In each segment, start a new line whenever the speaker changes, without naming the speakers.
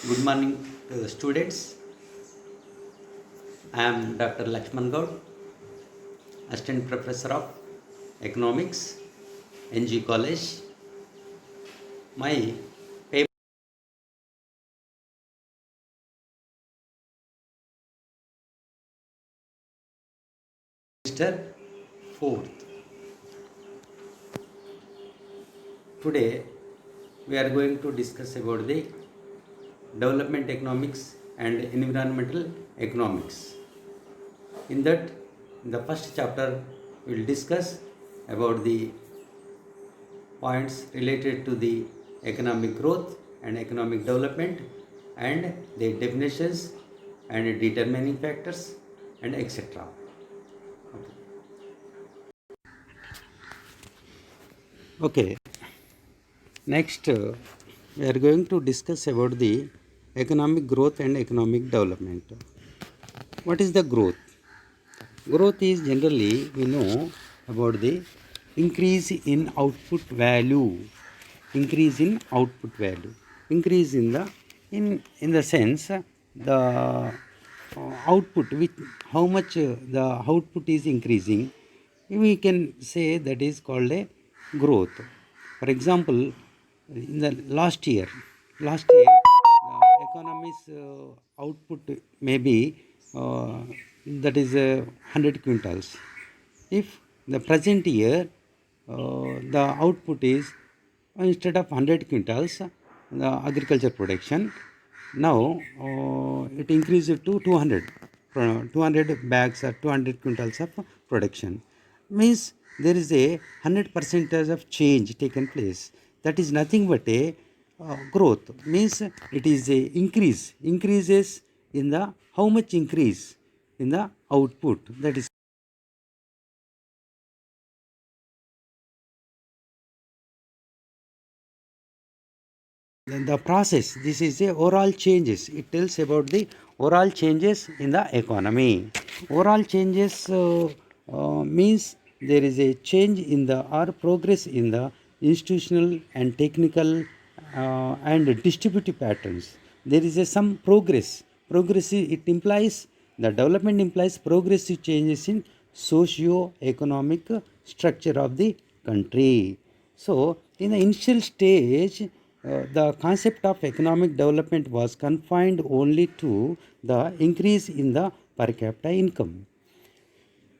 Good morning to the students. I am Dr. Lakshman Gaud, Assistant Professor of Economics, NG College. My paper is Mr. 4th. Today we are going to discuss about the development economics and environmental economics. In that, in the first chapter, we will discuss about the points related to the economic growth and economic development and their definitions and determining factors and etc. Okay, next we are going to discuss about the economic growth and economic development. What is the growth? Growth is generally we know about the increase in output value, increase in output value, increase in the sense the output which how much the output is increasing, we can say that is called a growth. For example, in the last year the economy's output may be that is 100 quintals. If the present year the output is instead of 100 quintals, the agriculture production, now it increased to 200 bags or 200 quintals of production. Means there is a 100% of change taken place. That is nothing but a growth. Means it is a increases in the how much increase in the output. That is the process. This is a overall changes. It tells about the overall changes in the economy. Overall changes means there is a change in the or progress in the institutional and technical and distributive patterns. There is a some progressive. It implies the development implies progressive changes in socio-economic structure of the country. So in the initial stage, the concept of economic development was confined only to the increase in the per capita income.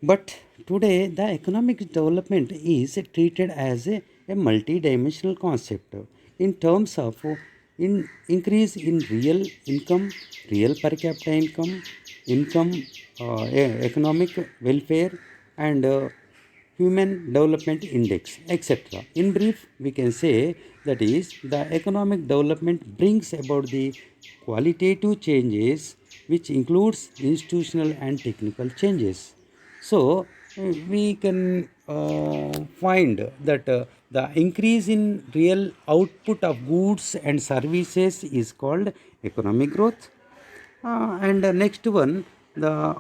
But today, the economic development is treated as a multi-dimensional concept in terms of increase in real income, real per capita income, income, economic welfare, and human development index, etc. In brief, we can say that is the economic development brings about the qualitative changes which includes institutional and technical changes. So we can find that the increase in real output of goods and services is called economic growth. And the next one, the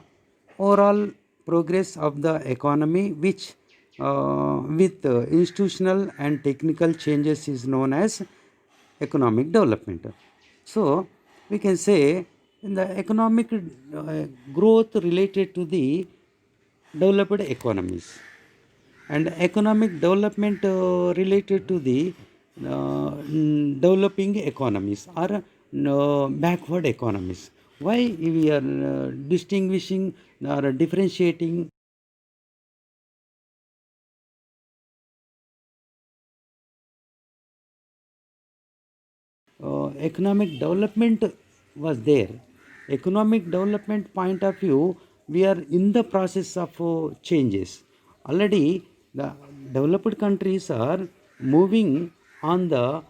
overall progress of the economy, which with institutional and technical changes is known as economic development. So we can say in the economic growth related to the developed economies and economic development related to the developing economies or backward economies. Why we are distinguishing or differentiating economic development was there. Economic development point of view, we are in the process of changes. Already, the developed countries are moving on the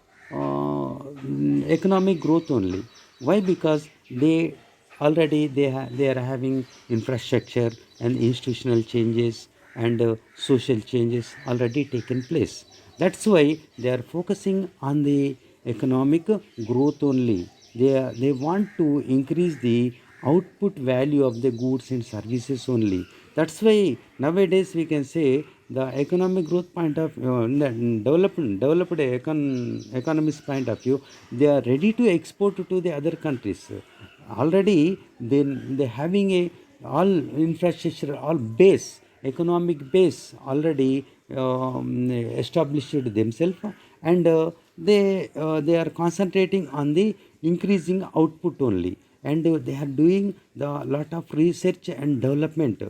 economic growth only. Why? Because they are having infrastructure and institutional changes and social changes already taken place. That's why they are focusing on the economic growth only. They want to increase the output value of the goods and services only. That's why nowadays we can say the economic growth point of economist point of view, they are ready to export to the other countries. Already they having a all infrastructure, all base, economic base already established themselves, and they are concentrating on the increasing output only, and they are doing the lot of research and development.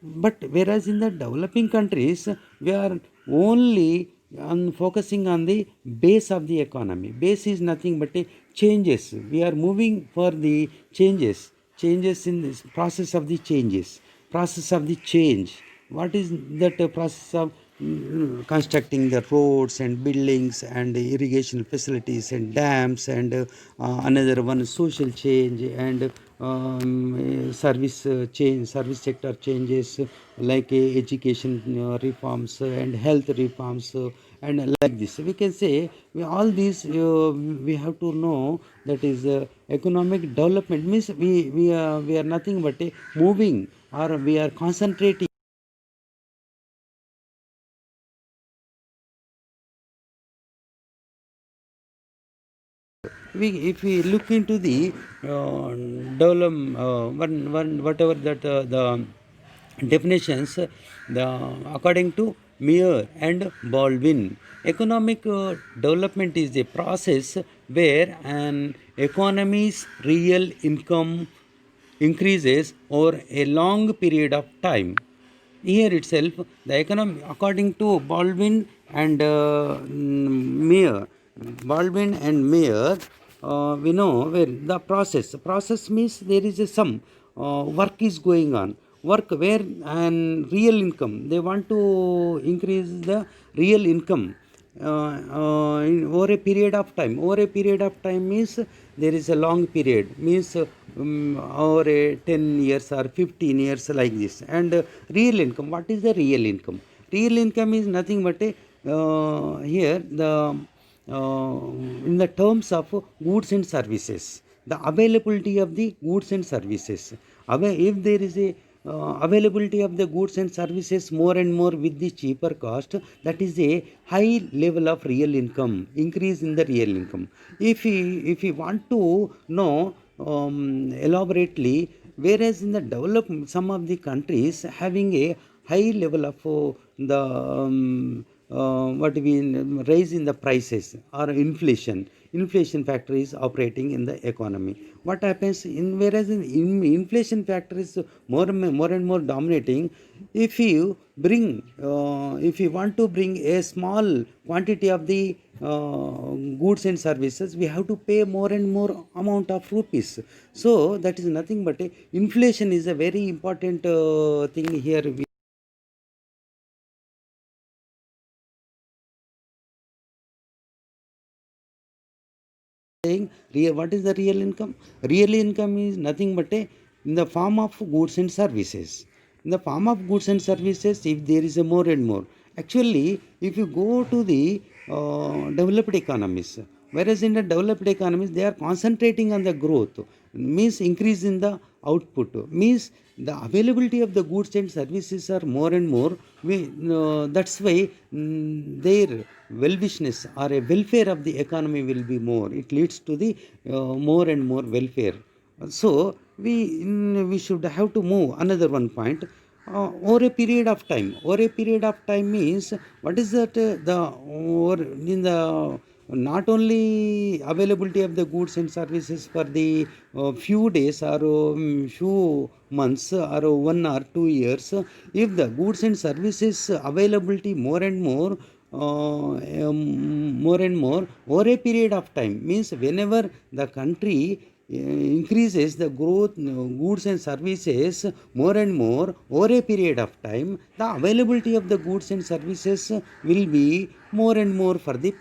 But whereas in the developing countries, we are only on focusing on the base of the economy. Base is nothing but a changes. We are moving for the changes in this process of the changes, process of the change. What is that process of constructing the roads and buildings and irrigation facilities and dams, and another one social change, and service change, service sector changes, like education reforms and health reforms, and like this we can say, all these we have to know, that is economic development means we are nothing but moving, or we are concentrating. If we look into the whatever that the definitions, according to Meyer and Baldwin, economic development is a process where an economy's real income increases over a long period of time. Here itself, the economy, according to Baldwin and Mayer, Baldwin and Mayer, we know where the process means there is a some work is going on. Work where and real income. They want to increase the real income over a period of time. Over a period of time means there is a long period, means over a 10 years or 15 years, like this. And real income, what is the real income? Real income is nothing but a here the in the terms of goods and services, the availability of the goods and services. If there is a availability of the goods and services more and more with the cheaper cost, that is a high level of real income, increase in the real income. If we want to know elaborately, whereas in the developed some of the countries having a high level of the what we raise in the prices, or inflation factor is operating in the economy. What happens in, whereas in inflation factor is more and more dominating, if you bring if you want to bring a small quantity of the goods and services, we have to pay more and more amount of rupees. So that is nothing but inflation is a very important thing here. Saying what is the real income? Real income is nothing but in the form of goods and services. In the form of goods and services, if there is a more and more, actually if you go to the developed economies, whereas in the developed economies they are concentrating on the growth, means increase in the output, means the availability of the goods and services are more and more. That's why their well-wishness or a welfare of the economy will be more. It leads to the more and more welfare. So we should have to move another one point. Over a period of time, over a period of time means, what is that the or in the not only availability of the goods and services for the few days or few months or 1 or 2 years, if the goods and services availability more and more over a period of time, means whenever the country increases the growth goods and services more and more over a period of time, the availability of the goods and services will be more and more for the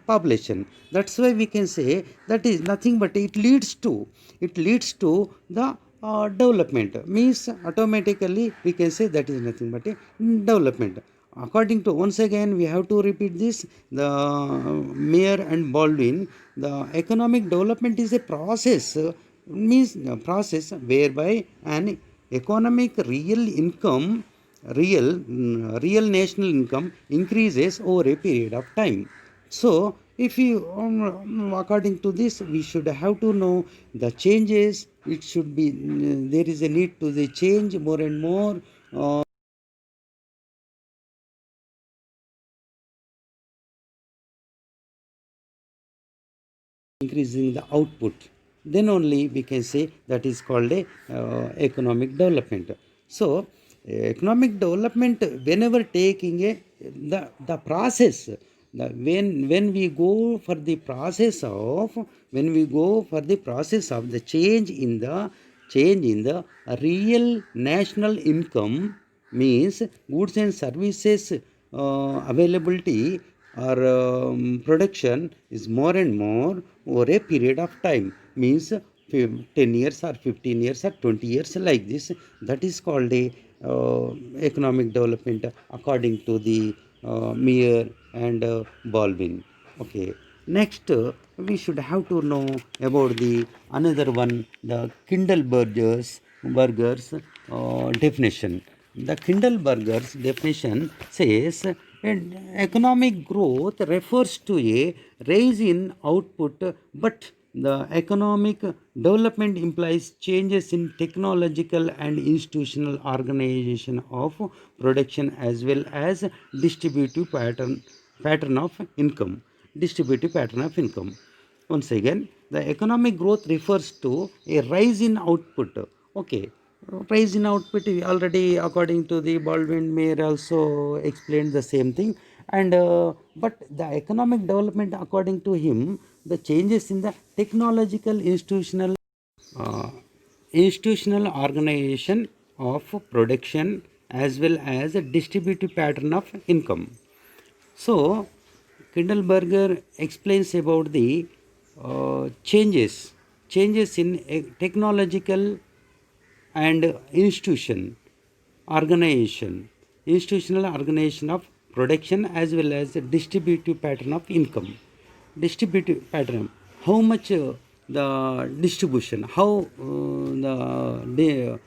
population. That's why we can say that is nothing but it leads to the development, means automatically we can say that is nothing but a development. According to, once again we have to repeat this, the Mayer and Baldwin, the economic development is a process, means a process whereby an economic real income real national income increases over a period of time. So, if you, according to this, we should have to know the changes. It should be there is a need to the change more and more. Increasing the output, then only we can say that is called a economic development. So economic development, whenever taking a the process, when we go for the process of, when we go for the process of the change in the real national income, means goods and services availability or production is more and more over a period of time, means 10 years or 15 years or 20 years like this. That is called a economic development according to the Meyer and Baldwin. Okay, next we should have to know about the another one, the Kindleberger's definition. The Kindleberger's definition says economic growth refers to a rise in output, but the economic development implies changes in technological and institutional organization of production as well as distributive pattern of income. Distributive pattern of income. Once again, the economic growth refers to a rise in output. Okay, rise in output already according to the Baldwin Mayer also explained the same thing. And but the economic development according to him, the changes in the technological uh, institutional organization of production as well as a distributive pattern of income. So, Kindleberger explains about the changes in technological and organization, institutional organization of production as well as the distributive pattern of income. Distributive pattern, how much the distribution, how the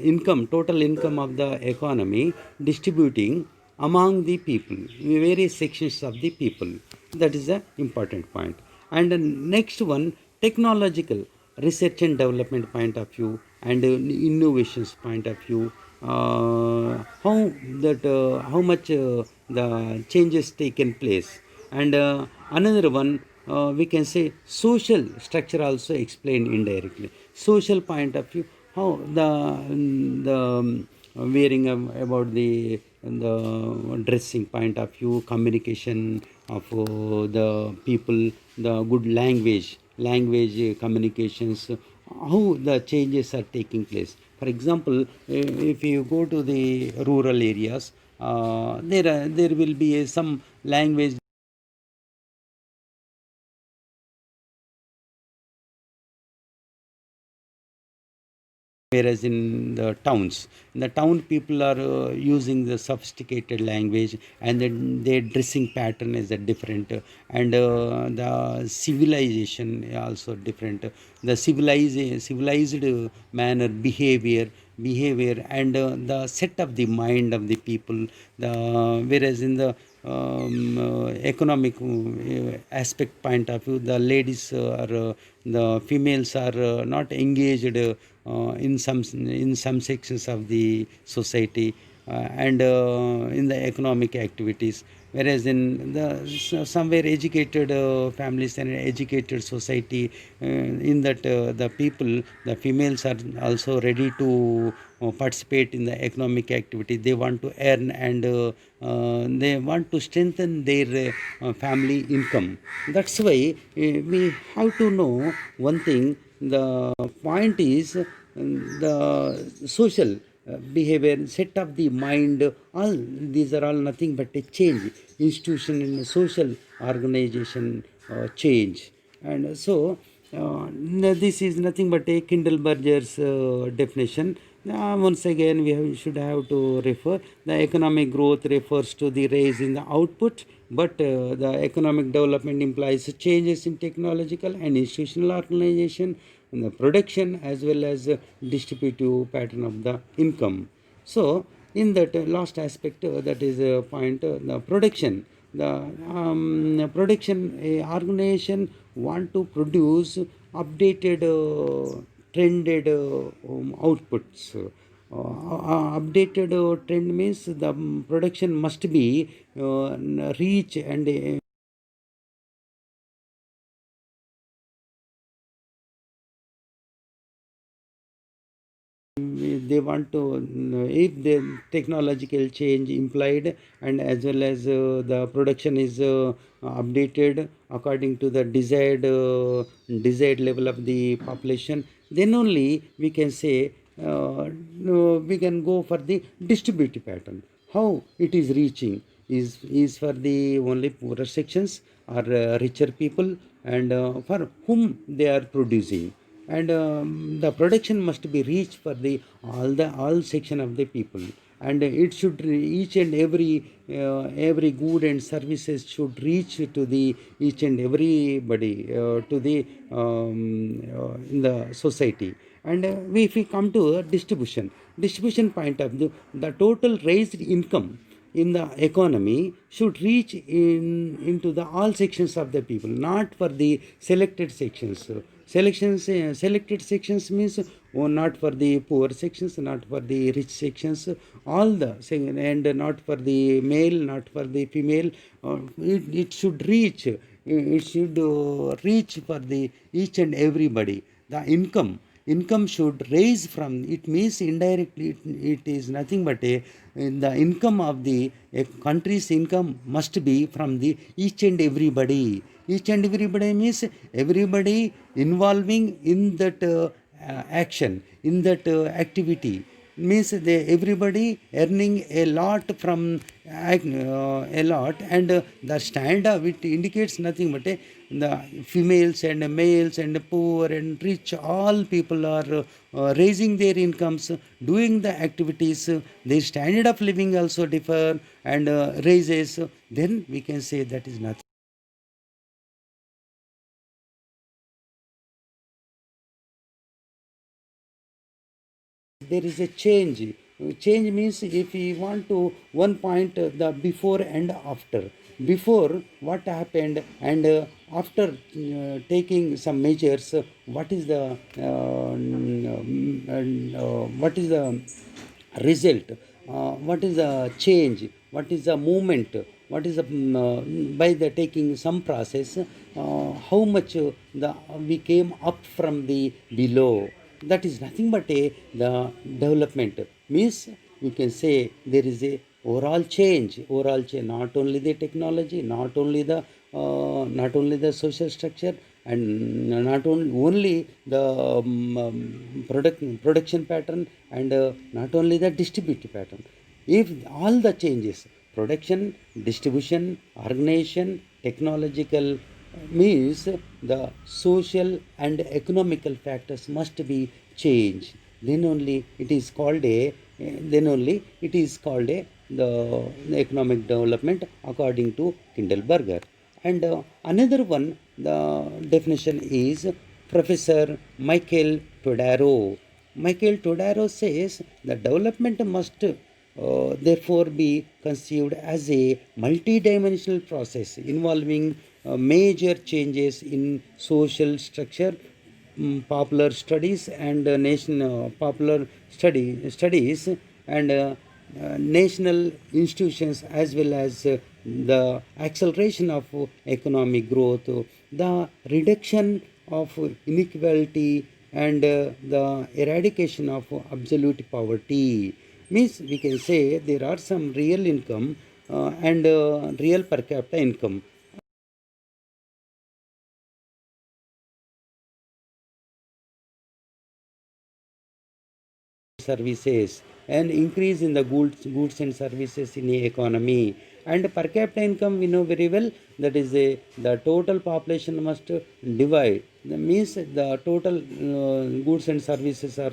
income, total income of the economy distributing among the people, various sections of the people. That is the important point. And the next one, technological research and development point of view and innovations point of view. How much the changes taken place. And another one, we can say social structure also explained indirectly. Social point of view, how the wearing about the dressing point of view, communication of the people, the good language communications, how the changes are taking place. For example, if you go to the rural areas, there will be some language, whereas in the town people are using the sophisticated language, and then their dressing pattern is a different, and the civilization also different, the civilized manner, behavior and the set of the mind of the people, the whereas in the economic aspect point of view, the ladies are the females are not engaged in some sections of the society, and in the economic activities, whereas in the somewhere educated families and educated society, in that the people, the females are also ready to participate in the economic activity. They want to earn, and they want to strengthen their family income. That's why we have to know one thing. The point is the social behavior, set of the mind, all these are all nothing but a change, institution and social organization change. And so this is nothing but a Kindleberger's definition. Once again, should have to refer, the economic growth refers to the rise in the output, but the economic development implies changes in technological and institutional organization in the production as well as distributive pattern of the income. So in that last aspect, that is point, the production. The production organization want to produce updated, trended outputs. Updated trend means the production must be reach and they want to, if the technological change implied, and as well as the production is updated according to the desired level of the population, then only we can say, no, we can go for the distributive pattern. How it is reaching is for the only poorer sections or richer people, and for whom they are producing, and the production must be reached for the all section of the people, and it should each and every good and services should reach to the each and everybody, to the in the society. And if we come to distribution point of view, the total raised income in the economy should reach into the all sections of the people, not for the selected sections. Selected sections means, oh, not for the poor sections, not for the rich sections, all the and not for the male, not for the female. It should reach. It should reach for the each and everybody. The income should raise from it, means indirectly it is nothing but the income of the a country's income must be from the each and everybody. Each and everybody means everybody involving in that action, in that activity, means they everybody earning a lot from a lot, and the stand of it indicates nothing but the females and males and poor and rich, all people are raising their incomes, doing the activities, their standard of living also differ and raises, then we can say that is nothing. There is a change. Change means if we want to one point, the before and after. Before what happened, and after taking some measures, what is the what is the result, what is the change, what is the movement, what is the by the taking some process, how much the we came up from the below. That is nothing but the development, means we can say there is a overall change, not only the technology, not only the social structure, and not only the production pattern, and not only the distributive pattern. If all the changes, production, distribution, organization, technological, means the social and economical factors must be changed, then only it is called a then only it is called a the economic development according to Kindleberger. And another one, the definition is Professor Michael Todaro. Michael Todaro says the development must therefore be conceived as a multidimensional process involving major changes in social structure, popular studies and nation popular studies, and national institutions, as well as the acceleration of economic growth, the reduction of inequality, and the eradication of absolute poverty. Means we can say there are some real income and real per capita income services, and increase in the goods and services in the economy. And per capita income, we know very well, that is the total population must divide. That means the total goods and services are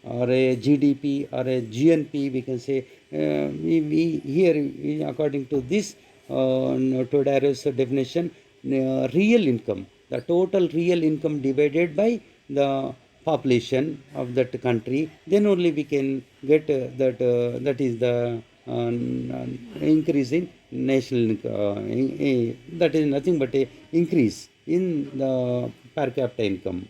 or a GDP or a GNP, we can say. We here, according to this Todaro's definition, real income, the total real income divided by the population of that country, then only we can get that is the increase in national that is nothing but a increase in the per capita income.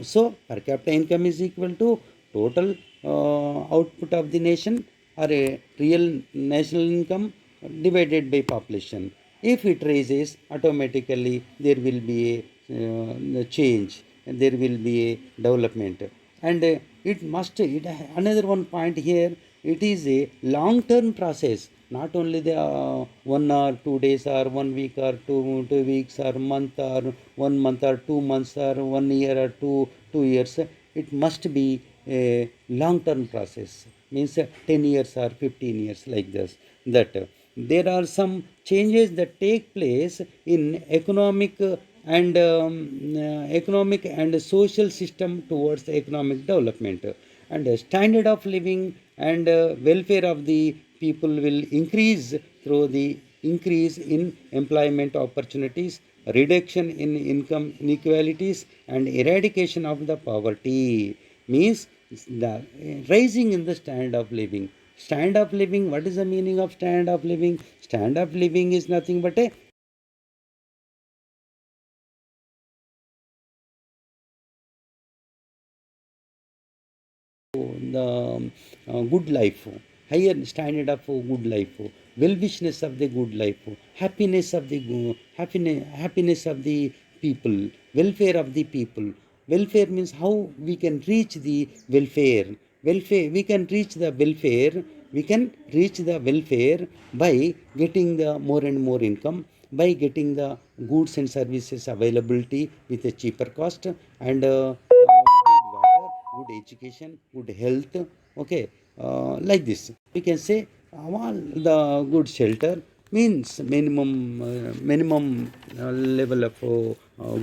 So per capita income is equal to total output of the nation or a real national income divided by population. If it rises, automatically there will be a change, there will be a development. And it must, another one point here, it is a long term process, not only the 1 or 2 days or 1 week or 2 weeks or month or 1 month or 2 months or 1 year or two years. It must be a long term process, means 10 years or 15 years, like this. That there are some changes that take place in economic and social system towards economic development, and standard of living and welfare of the people will increase through the increase in employment opportunities, reduction in income inequalities, and eradication of the poverty. Means the rising in the standard of living. Standard of living, what is the meaning of standard of living? Standard of living is nothing but a the good life, higher standard of good life, well-wishness of the good life, happiness of the happiness of the people, welfare of the people. Welfare means how we can reach the welfare. Welfare, we can reach the welfare. We can reach the welfare by getting the more and more income, by getting the goods and services availability with a cheaper cost, and good water, good education, good health. Okay, like this. We can say all the good shelter means minimum level of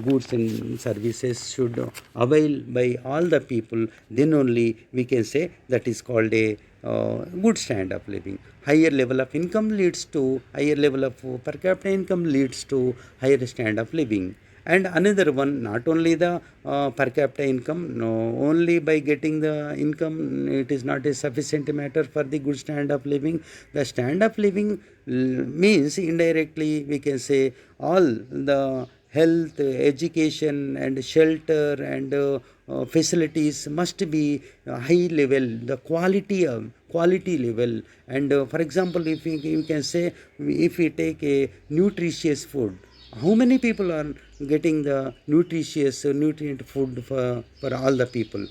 goods and services should avail by all the people. Then only we can say that is called a good standard of living. Higher level of income leads to higher level of per capita income leads to higher standard of living. And another one, not only the per capita income, no, only by getting the income it is not a sufficient matter for the good standard of living. The standard of living means indirectly we can say all the health, education and shelter and facilities must be high level, the quality level. And for example, if you can say, if we take a nutritious food, how many people are getting the nutritious nutrient food for all the people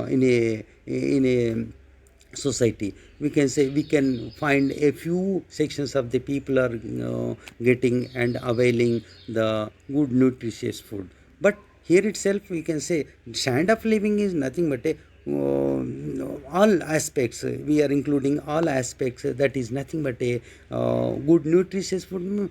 in a society? We can say we can find a few sections of the people are getting and availing the good nutritious food. But here itself we can say standard of living is nothing but a all aspects, we are including all aspects, that is nothing but a good nutritious food,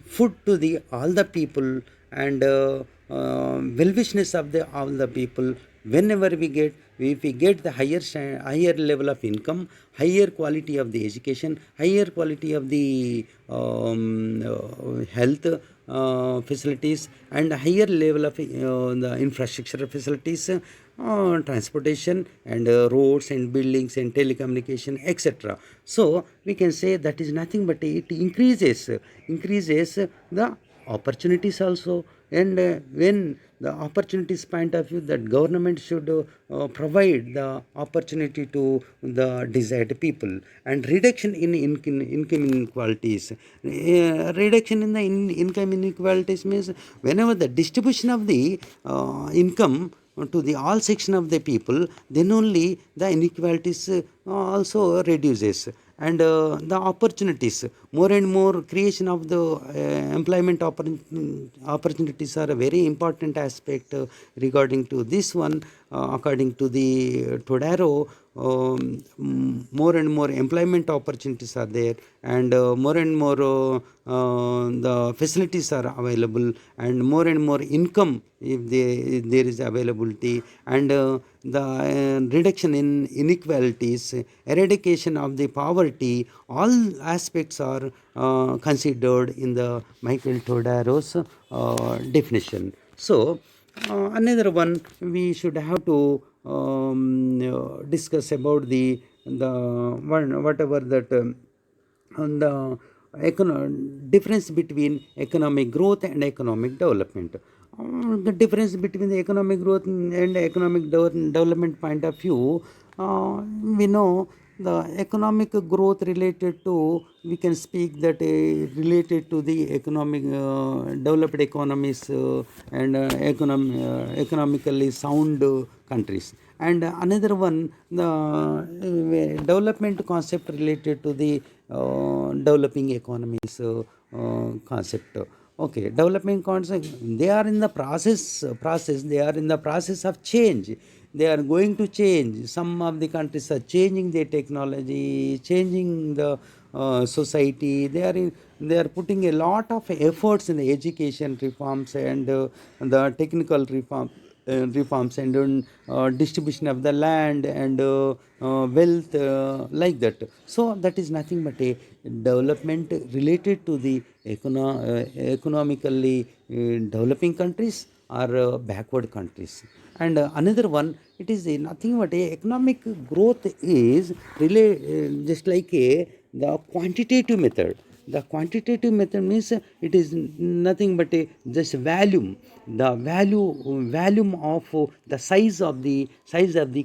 food to the all the people, and well-wishness of the all the people. Whenever we get, if we get the higher level of income, higher quality of the education, higher quality of the health facilities, and higher level of the infrastructure facilities, transportation and roads and buildings and telecommunication, etc. So we can say that is nothing but it increases the opportunities also. And when the opportunities point of view, that government should provide the opportunity to the desired people. And reduction in income inequalities, reduction in the income inequalities means whenever the distribution of the income to the all section of the people, then only the inequalities also reduces. And the opportunities, more and more creation of the employment opportunities are a very important aspect regarding to this one. According to the Todaro, more and more employment opportunities are there, and more and more the facilities are available, and more income if there is availability, and the reduction in inequalities, eradication of the poverty, all aspects are considered in the Michael Todaro's definition. So another one we should have to discuss about the whatever that on the difference between economic growth and economic development. The difference between the economic growth and economic development point of view, we know the economic growth related to, we can speak that related to the economic developed economies and economically sound countries, and another one the development concept related to the developing economies concept. Okay, developing concept, they are in the process, they are in the process of change. They are going to change. Some of the countries are changing their technology, changing the society. They are putting a lot of efforts in the education reforms and the technical reforms and distribution of the land and wealth, like that. So that is nothing but a development related to the economically developing countries or backward countries. And another one, it is nothing but a economic growth is just like a the quantitative method. The quantitative method means it is nothing but a just volume, the volume of the size of the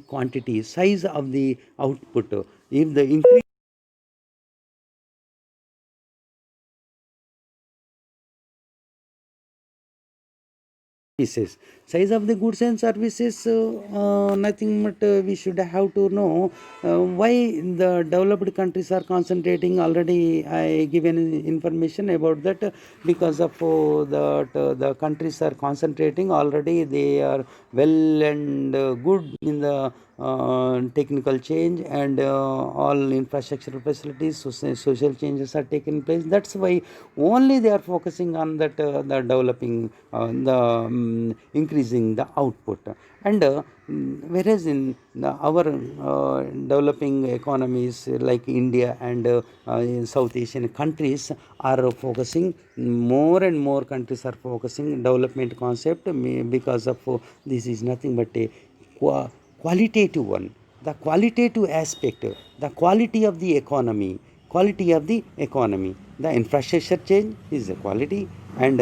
quantity, size of the output. If the increase services, size of the goods and services, nothing but we should have to know why the developed countries are concentrating. Already I given information about that, because of that the countries are concentrating already, they are well and good in the technical change and all infrastructural facilities, social changes are taking place. That's why only they are focusing on that the developing the increasing the output. And whereas in our developing economies like India and in South Asian countries are focusing, more and more countries are focusing development concept, because of this is nothing but a qualitative one, the qualitative aspect, the quality of the economy. The infrastructure change is a quality, and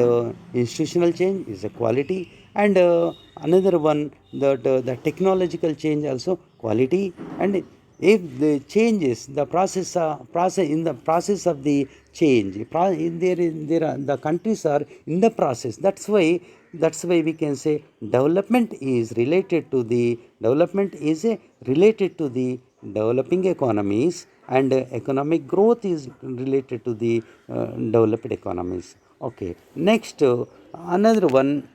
institutional change is a quality, and another one, that the technological change also quality. And if the changes, the process in the process of the change, there are the countries are in the process. That's why we can say development is related to the developing economies, and economic growth is related to the developed economies. Okay, next, another one,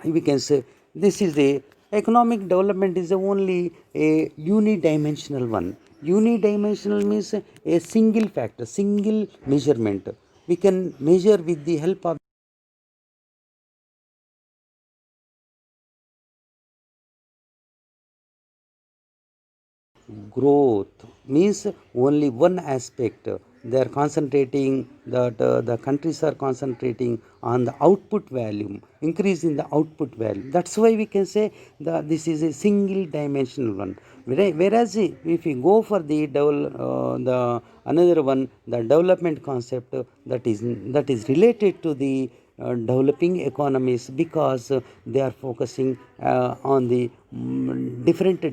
we can say, this is a economic development is only a unidimensional one. Unidimensional means a single factor, single measurement. We can measure with the help of growth, means only one aspect. They are concentrating, that the countries are concentrating on the output value, increase in the output value. That's why we can say that this is a single dimensional one. Whereas if we go for the another one, the development concept, that is related to the developing economies, because they are focusing on the different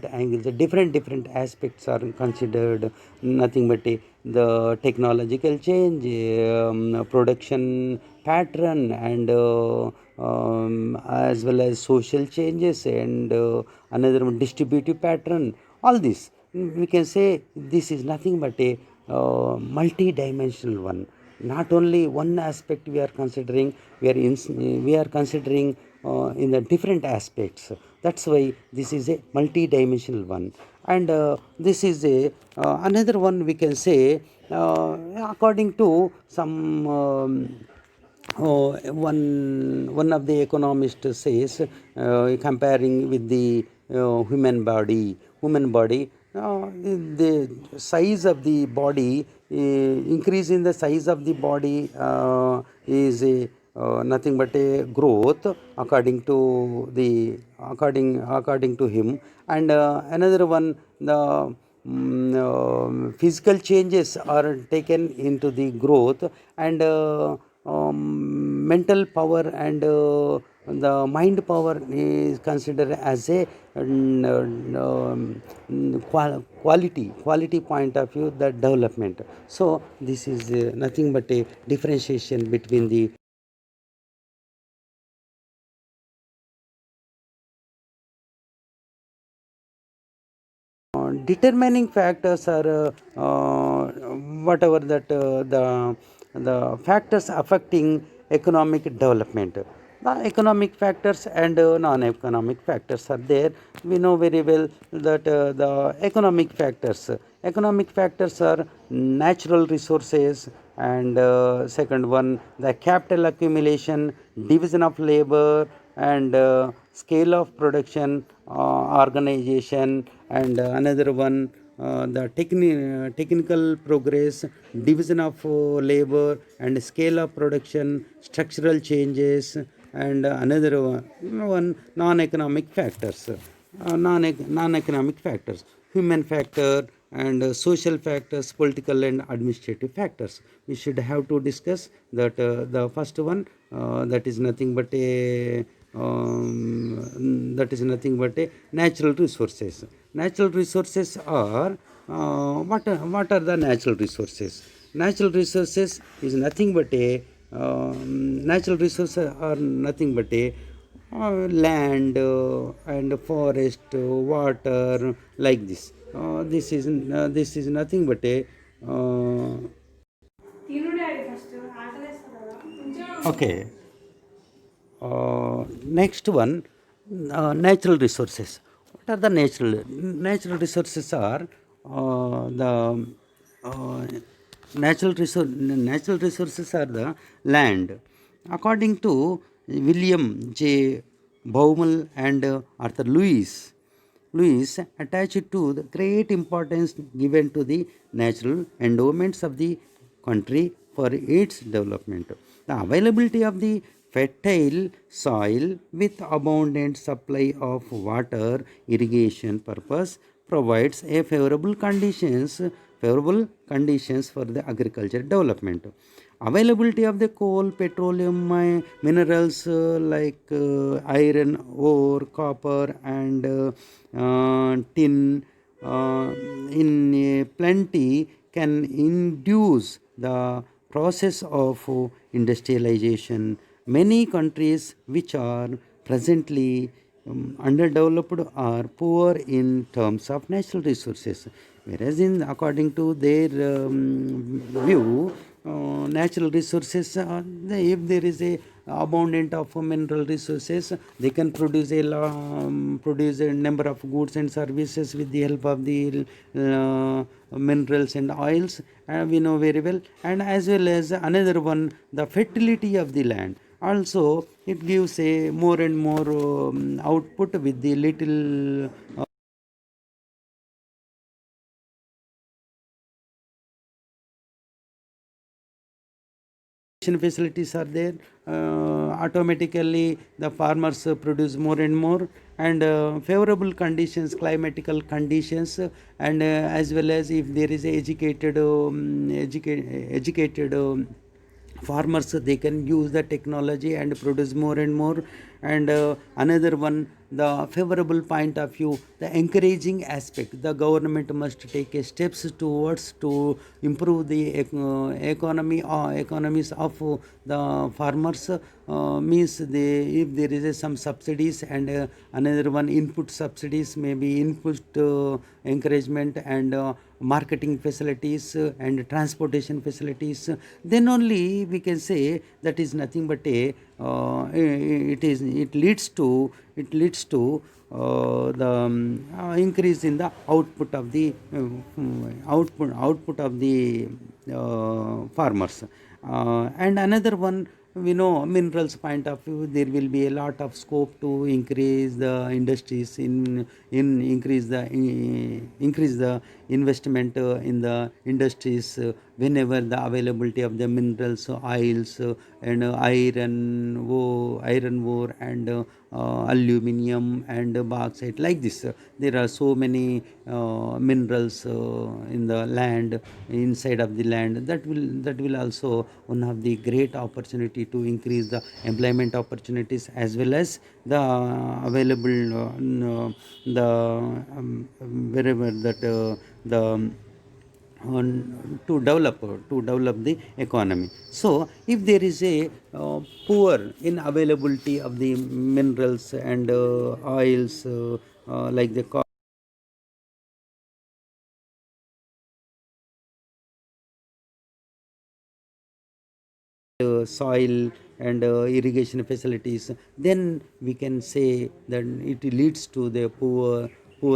angles, the different aspects are considered. Nothing but the technological change, production pattern, and as well as social changes, and another one, distributive pattern. All this, we can say, this is nothing but a multi-dimensional one. Not only one aspect we are considering, we are considering in the different aspects. That's why this is a multi-dimensional one. And this is a another one, we can say, according to some one of the economists says, comparing with the human body, the size of the body, increase in the size of the body is nothing but a growth according to the according to him. And another one, the physical changes are taken into the growth, and mental power and the mind power is considered as a quality point of view, the development. So this is nothing but a differentiation between the determining factors are whatever that the factors affecting economic development. The economic factors and non-economic factors are there. We know very well that the economic factors are natural resources, and second one, the capital accumulation, division of labor, and scale of production, organization, and another one, the technical progress, division of labor, and scale of production, structural changes, and another one, non-economic factors, non-economic factors, human factor, and social factors, political and administrative factors. We should have to discuss that the first one, that is nothing but a natural resources. Natural resources are what are the natural resources? Natural resources is nothing but a natural resources are nothing but a land and forest, water, like this. This is nothing but a okay. Next one, natural resources. What are the natural resources? Are the natural resources are the land. According to William J. Baumel and Arthur Lewis attached to the great importance given to the natural endowments of the country for its development. The availability of the fertile soil with abundant supply of water irrigation purpose provides a favorable conditions for the agriculture development. Availability of the coal, petroleum, minerals like iron ore, copper, and tin in plenty can induce the process of industrialization. Many countries which are presently underdeveloped are poor in terms of natural resources, whereas in according to their view, natural resources, if there is a abundant of mineral resources, they can produce a number of goods and services with the help of the minerals and oils, we know very well. And as well as another one, the fertility of the land also, it gives a more and more output with the little facilities are there. Automatically the farmers produce more and more, and favorable conditions, climatical conditions, and as well as if there is a educated farmers, they can use the technology and produce more and more. And another one, the favorable point of view, the encouraging aspect, the government must take steps towards to improve the economy or economies of the farmers, means they, if there is some subsidies, and another one, input subsidies, maybe input encouragement, and marketing facilities and transportation facilities, then only we can say that is nothing but a it leads to the increase in the output of the output of the farmers. And another one, we know minerals point of view, there will be a lot of scope to increase the industries in increase the investment in the industries whenever the availability of the minerals, oils, and iron ore, and aluminium and bauxite, like this. There are so many minerals in the land, inside of the land, that will also one of the great opportunity to increase the employment opportunities, as well as the available the wherever that the to develop the economy. So if there is a poor in availability of the minerals and oils, like the soil and irrigation facilities, then we can say that it leads to the poor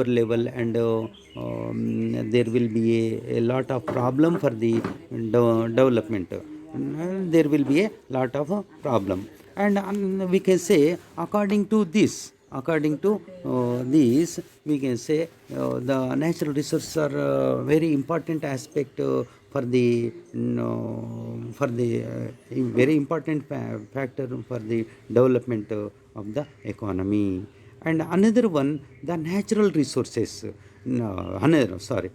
level, and there will be a lot of problem for the development. There will be a lot of problem, and we can say according to this, we can say the natural resources are very important aspect for the for the very important factor for the development of the economy. And another one, the natural resources. No, another, sorry,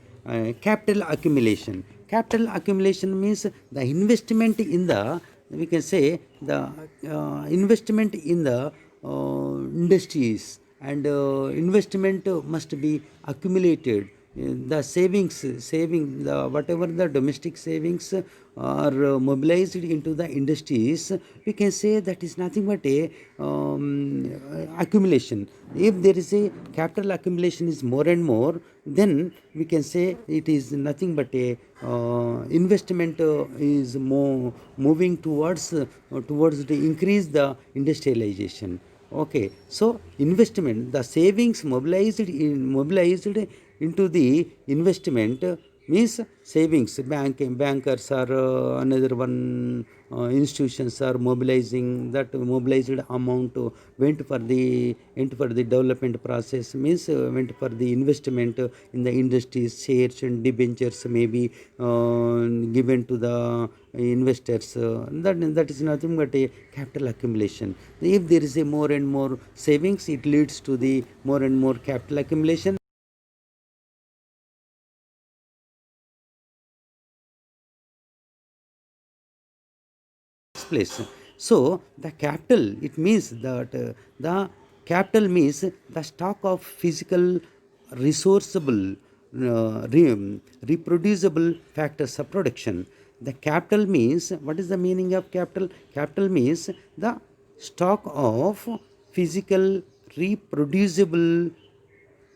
capital accumulation. Capital accumulation means the investment in the, we can say the investment in the industries, and investment must be accumulated. The saving, the whatever the domestic savings are mobilized into the industries, we can say that is nothing but a accumulation. If there is a capital accumulation is more and more, then we can say it is nothing but a investment is more moving towards the increase the industrialization. Okay, so investment, the savings mobilized into the investment means savings. Bankers are another one, institutions are mobilizing that mobilized amount went for the development process, means went for the investment in the industries. Shares and debentures may be given to the investors. That is nothing but a capital accumulation. If there is a more and more savings, it leads to the more and more capital accumulation place. So the capital, it means that the capital means the stock of physical, resourceable, reproducible factors of production. The capital means, what is the meaning of capital? Capital means the stock of physical, reproducible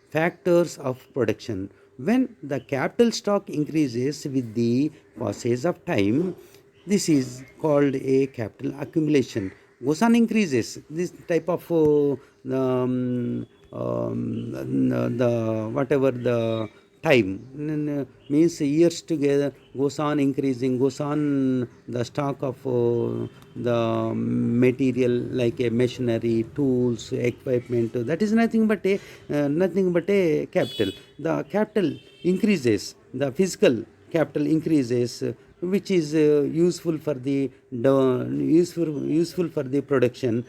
factors of production. When the capital stock increases with the passage of time, this is called a capital accumulation. Goes on increases. This type of the whatever the time means years together, goes on increasing, goes on the stock of the material, like a machinery, tools, equipment, that is nothing but a capital. The capital increases, the physical capital increases, which is useful for the production,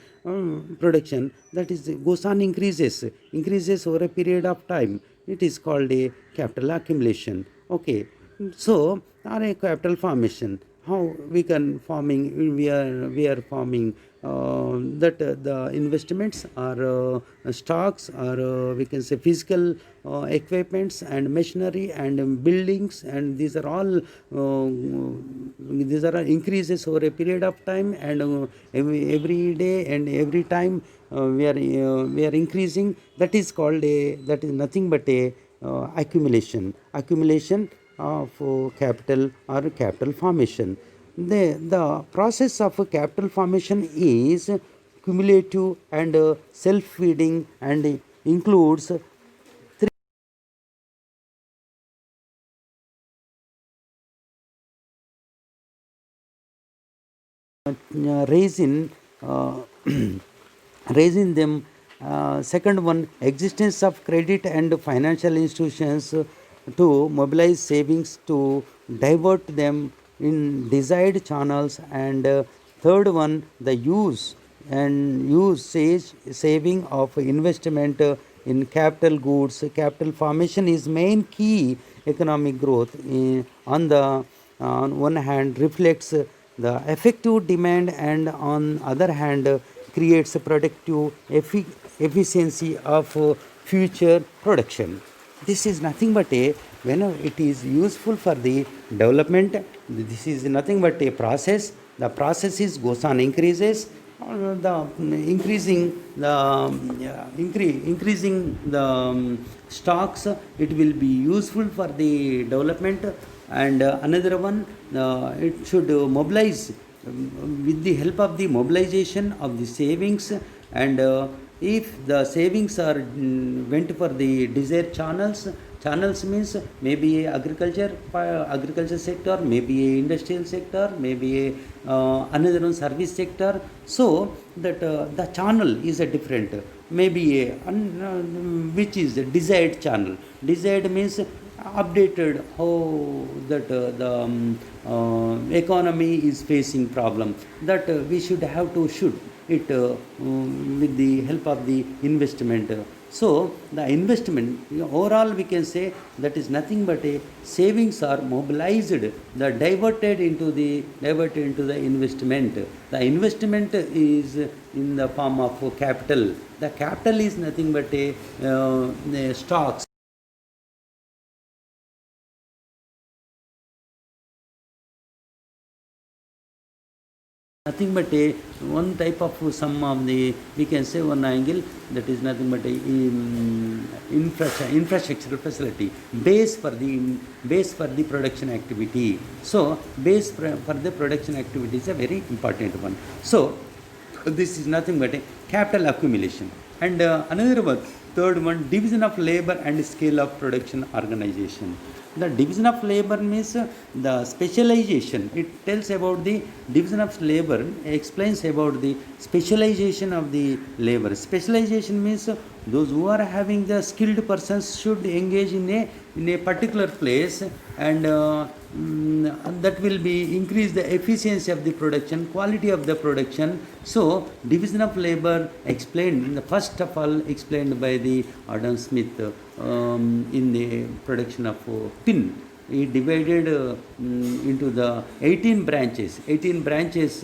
that is goes on increases over a period of time. It is called a capital accumulation. Okay, so or a capital formation, how we are forming that the investments are stocks, or we can say physical equipments and machinery and buildings, and these are increases over a period of time, and every day and every time we are increasing. That is called a, that is nothing but a accumulation of capital or capital formation. The process of capital formation is cumulative and self-feeding, and includes raise in raising them. Second one, existence of credit and financial institutions to mobilize savings to divert them in desired channels. And third one, the use and usage saving of investment in capital goods. Capital formation is main key economic growth. On the on one hand reflects the effective demand, and on other hand creates a productive efficiency of future production. This is nothing but a, when it is useful for the development, this is nothing but a process. The process is goes on increases, the increasing the increasing the stocks, it will be useful for the development. And another one, it should mobilize with the help of the mobilization of the savings. And if the savings are went for the desired channels, channels means maybe a agriculture sector, maybe a industrial sector, maybe a another one service sector. So that the channel is a different, maybe a which is a desired channel. Desired means updated how that economy is facing problem, that we should have to should it with the help of the investment. So the investment, overall we can say, that is nothing but a savings are mobilized, the diverted into the investment. The investment is in the form of capital. The capital is nothing but a stocks, nothing but a one type of some of the, we can say one angle, that is nothing but a infrastructural facility, base for the production activity. So base for the production activity is a very important one. So this is nothing but a capital accumulation. And another one, third one, division of labor and scale of production organization. The division of labor means the specialization. It tells about the division of labor, explains about the specialization of the labor. Specialization means those who are having the skilled persons should engage in a particular place, and that will be increase the efficiency of the production, quality of the production. So division of labor explained, first of all explained by the Adam Smith in the production of tin. He divided into the 18 branches. 18 branches,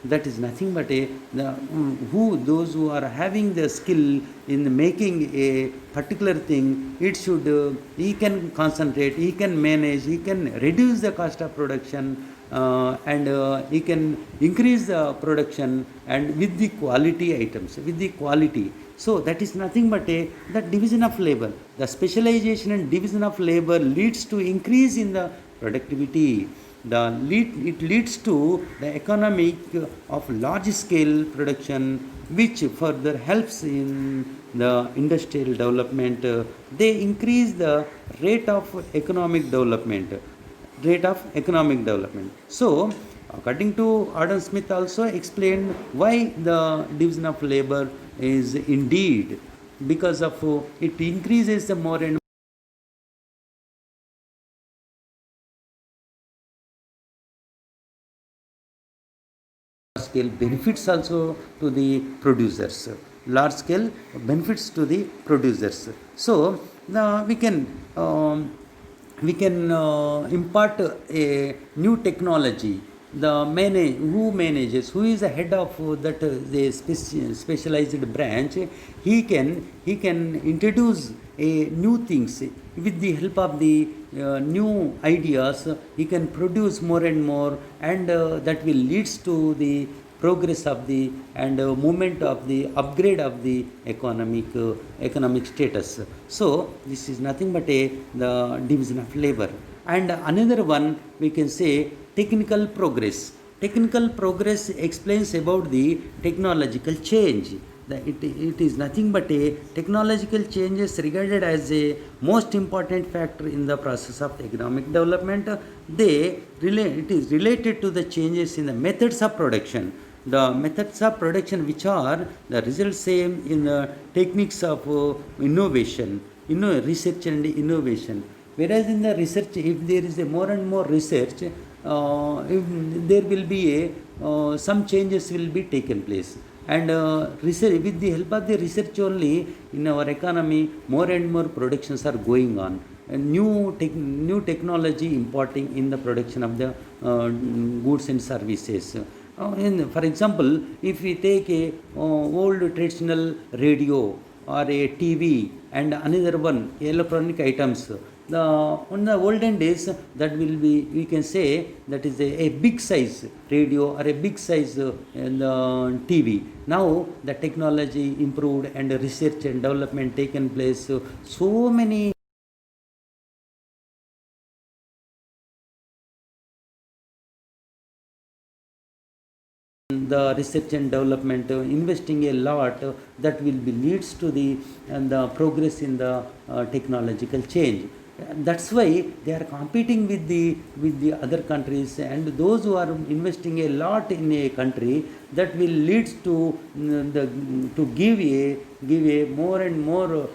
that is nothing but a those who are having the skill in making a particular thing, it should he can concentrate, he can manage, he can reduce the cost of production, and he can increase the production, and with the quality items, with the quality. So that is nothing but a that division of labor. The specialization and division of labor leads to increase in the productivity. It leads to the economic of large scale production, which further helps in the industrial development. They increase the rate of economic development, So according to Adam Smith also explained why the division of labor is indeed, because of it increases the more and scale benefits also to the producers, large scale benefits to the producers. So um, we can impart a new technology. The who manages, who is the head of that the specialized branch, he can introduce a new things with the help of the new ideas. He can produce more and more, and that will leads to the progress of the and movement of the upgrade of the economic status. So this is nothing but a the division of labor. And another one we can say technical progress. Technical progress explains about the technological change. It is nothing but a technological changes regarded as a most important factor in the process of economic development. It is related to the changes in the methods of production. the methods of production which are the results same in the techniques of innovation, research and innovation. Whereas in the research, if there is a more and more research, if there will be a some changes will be taken place. And research, with the help of the research only in our economy, more and more productions are going on. New technology importing in the production of the goods and services. For example, if we take a old traditional radio or a TV and another one electronic items, the on the olden days that will be, we can say that is a big size radio or a big size TV. Now the technology improved and research and development taken place. So many the research and development, investing a lot, that will be leads to the progress in the technological change. That's why they are competing with the other countries, and those who are investing a lot in a country, that will leads to the to give a more and more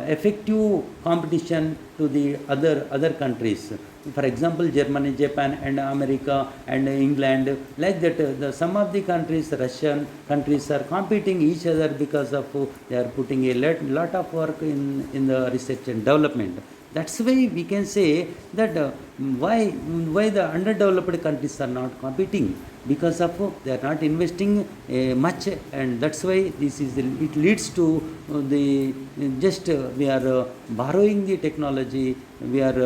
effective competition to the other countries. For example, Germany, Japan and America and England, like that, some of the countries, Russian countries, are competing each other because of they are putting a lot of work in the research and development. That's why we can say that why the underdeveloped countries are not competing, because of they are not investing much. And that's why it leads to the just we are borrowing the technology, we are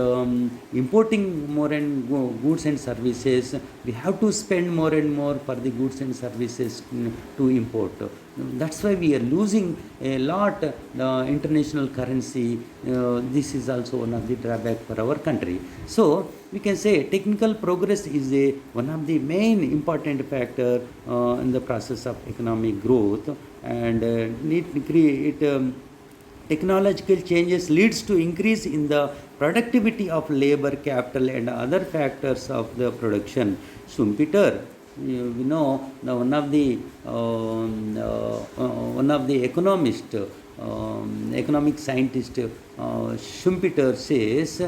importing more and goods and services. We have to spend more and more for the goods and services to import. That's why we are losing a lot the international currency. This is also one of the drawback for our country. So we can say technical progress is one of the main important factor in the process of economic growth. And technological changes leads to increase in the productivity of labor, capital and other factors of the production. Schumpeter, we know the one of the economic scientist, Schumpeter says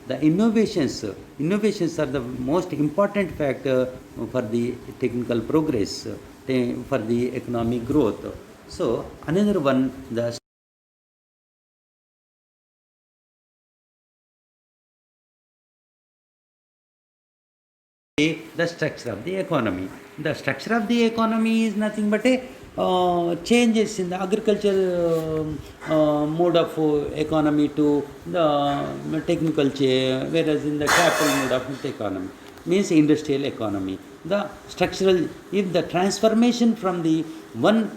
the innovations are the most important factor for the technical progress, for the economic growth. So another one, the structure of the economy. The structure of the economy is nothing but a changes in the agriculture mode of economy to the technical change, whereas in the capital mode of the economy means industrial economy. The structural, if the transformation from the one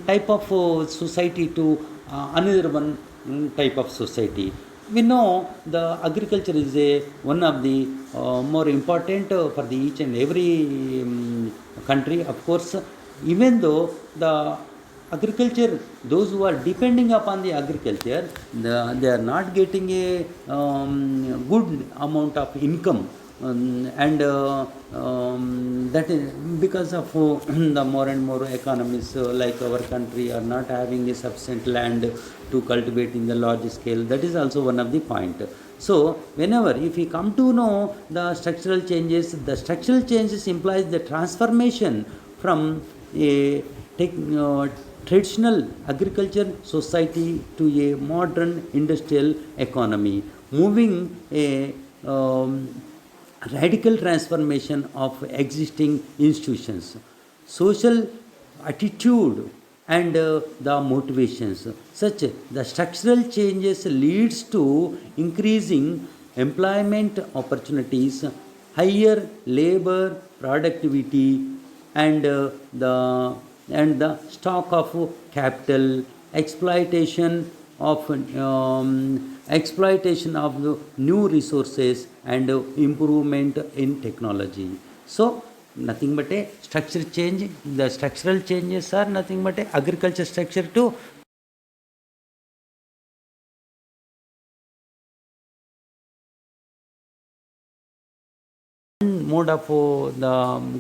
type of society to another one type of society. We know the agriculture is one of the more important for the each and every country. Of course, even though the agriculture, those who are depending upon the agriculture, they are not getting a good amount of income. And that is because of the more and more economies, like our country are not having a sufficient land to cultivate in the large scale. That is also one of the point. So whenever, if we come to know the structural changes implies the transformation from a traditional agriculture society to a modern industrial economy, moving a radical transformation of existing institutions, social attitude and the motivations. Such the structural changes leads to increasing employment opportunities, higher labor productivity, and the stock of capital, exploitation of the new resources, and improvement in technology. So nothing but a structure change. The structural changes are nothing but a agriculture structure to mode of the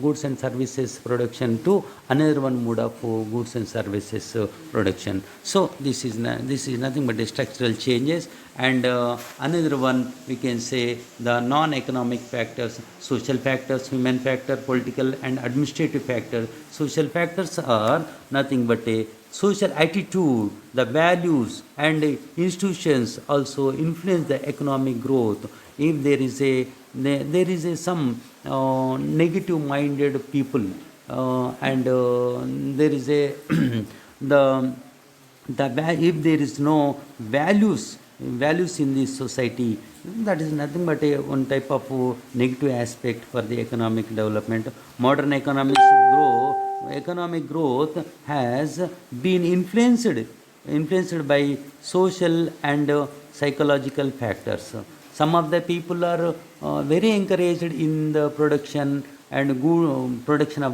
goods and services production to another one mode of goods and services production. So this is nothing but the structural changes. And another one we can say the non-economic factors, social factors, human factor, political and administrative factors. Social factors are nothing but a social attitude, the values and institutions also influence the economic growth. If there is a some negative minded people, and there is a the if there is no values in this society, that is nothing but a one type of negative aspect for the economic development. Modern economic growth has been influenced by social and psychological factors. Some of the people are very encouraged in the production of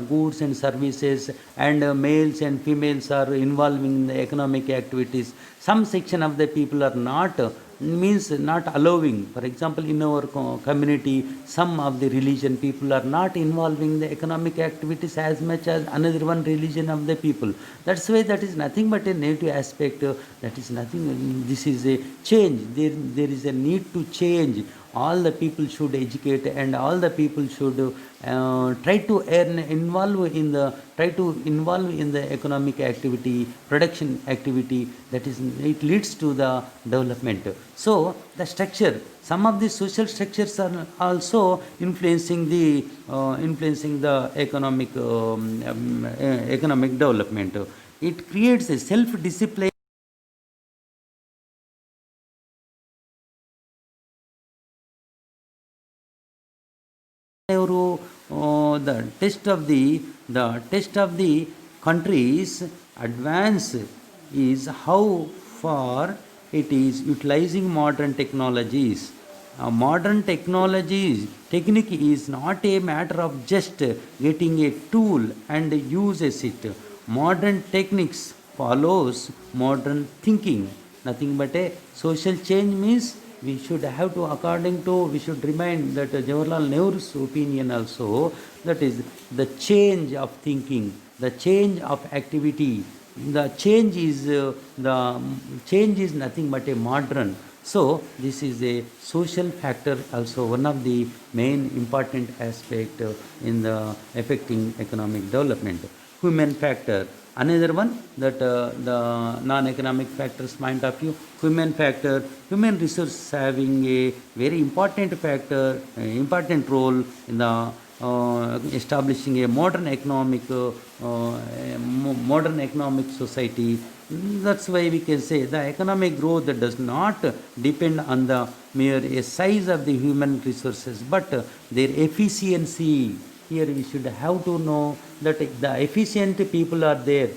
goods and services, and males and females are involving in the economic activities. Some section of the people are not, means not allowing. For example, in our community, some of the religion people are not involving the economic activities as much as another one religion of the people. That's why that is nothing but a negative aspect. That is nothing. This is a change. There is a need to change. All the people should educate, and all the people should try to involve in the economic activity, production activity. That is, it leads to the development. So the structure, some of the social structures are also influencing the economic development. It creates a self discipline. ಅವರು the test of the country's advance is how far it is utilizing modern technologies. Modern technique is not a matter of just getting a tool and uses it. Modern techniques follows modern thinking. Nothing but a social change means we should have to, according to, we should remind that Jawaharlal Nehru's opinion also, that is the change of thinking, the change of activity. The change is nothing but a modern. So this is a social factor also, one of the main important aspect in the affecting economic development. Human factor, another one, that the non-economic factors point of view. Human resource having a very important factor, important role in the establishing a modern economic society. That's why we can say the economic growth does not depend on the mere size of the human resources, but their efficiency. Here we should have to know that the efficient people are there.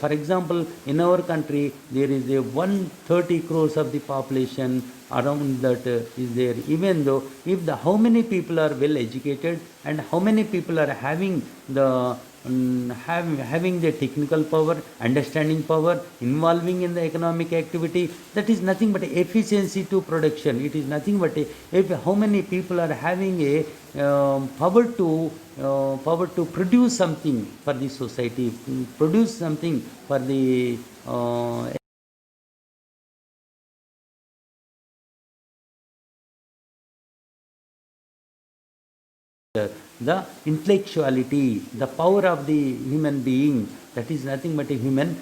For example, in our country, there is a 130 crores of the population around that is there. Even though if how many people are well educated, and how many people are having the having the technical power, understanding power, involving in the economic activity, that is nothing but efficiency to production. It is nothing but if how many people are having a power to produce something for the society, produce something for the the intellectuality, the power of the human being. That is nothing but a human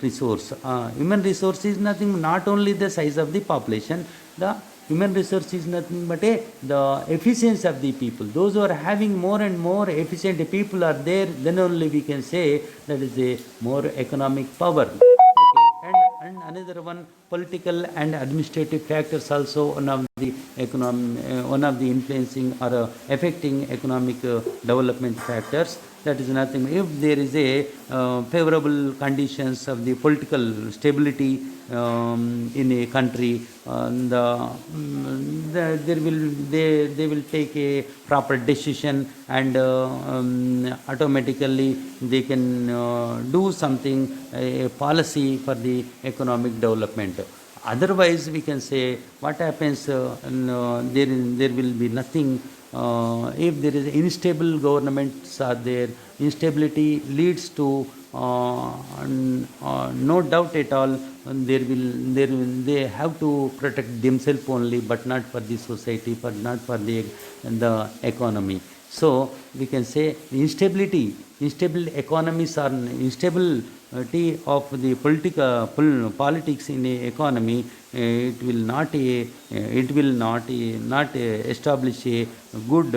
resource. Human resource is nothing, not only the size of the population. The human resource is nothing but the efficiency of the people. Those who are having more and more efficient people are there, then only we can say that is a more economic power. Okay. And another one, political and administrative factors also one of the one of the influencing or affecting economic development factors. That is nothing. If there is a favorable conditions of the political stability in a country, they will take a proper decision, and automatically they can do something, a policy for the economic development. Otherwise, we can say what happens, there will be nothing if there is unstable governments are there, instability leads to no doubt at all they have to protect themselves only, but not for the society, but not for the economy. So we can say instable economies are instability of the politics in the economy. It will not establish a good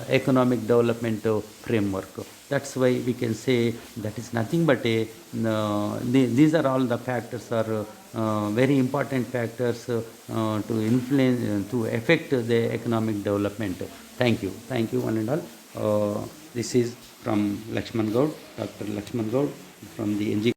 economic development framework. That's why we can say that is nothing but these are all the factors are very important factors to influence to affect the economic development. Thank you one and all. This is from Lakshman Gaud, Dr. Lakshman Gaud from the NG.